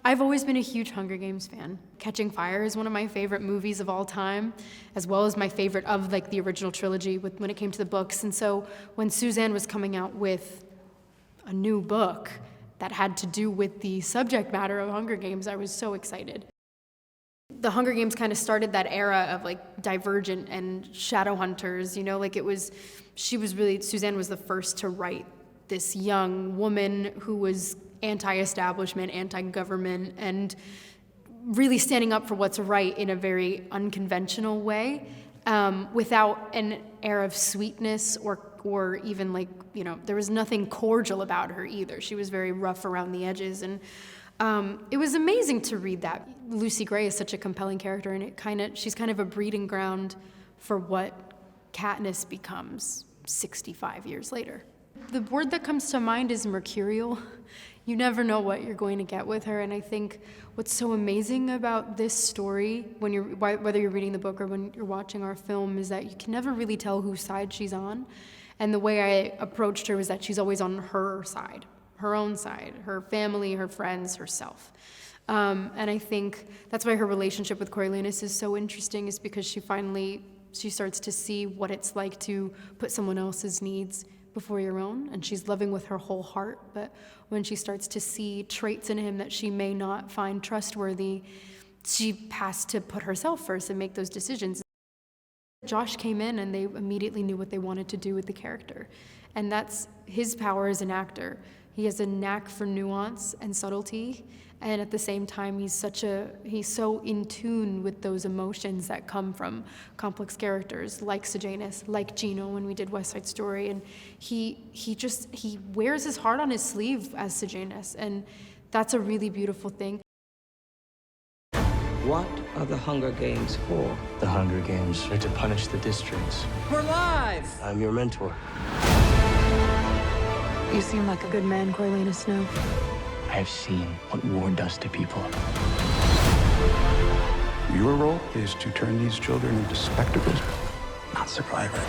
I've always been a huge Hunger Games fan. Catching Fire is one of my favorite movies of all time, as well as my favorite of like the original trilogy when it came to the books. And so when Suzanne was coming out with a new book that had to do with the subject matter of Hunger Games, I was so excited. The Hunger Games kind of started that era of like Divergent and Shadowhunters, you know, like Suzanne was the first to write this young woman who was anti-establishment, anti-government, and really standing up for what's right in a very unconventional way, without an air of sweetness or even like, you know, there was nothing cordial about her either. She was very rough around the edges, and it was amazing to read that. Lucy Gray is such a compelling character, and she's kind of a breeding ground for what Katniss becomes 65 years later. The word that comes to mind is mercurial. You never know what you're going to get with her, and I think what's so amazing about this story, whether you're reading the book or when you're watching our film, is that you can never really tell whose side she's on. And the way I approached her was that she's always on her side, her own side, her family, her friends, herself. And I think that's why her relationship with Coriolanus is so interesting, is because she starts to see what it's like to put someone else's needs before your own, and she's loving with her whole heart, but when she starts to see traits in him that she may not find trustworthy, she has to put herself first and make those decisions. Josh came in and they immediately knew what they wanted to do with the character, and that's his power as an actor. He has a knack for nuance and subtlety, and at the same time he's so in tune with those emotions that come from complex characters like Sejanus, like Gino when we did West Side Story, and he wears his heart on his sleeve as Sejanus, and that's a really beautiful thing. What are the Hunger Games for? The Hunger Games are to punish the districts. We're live! I'm your mentor. You seem like a good man, Coriolanus Snow. I have seen what war does to people. Your role is to turn these children into spectacles, not survivors.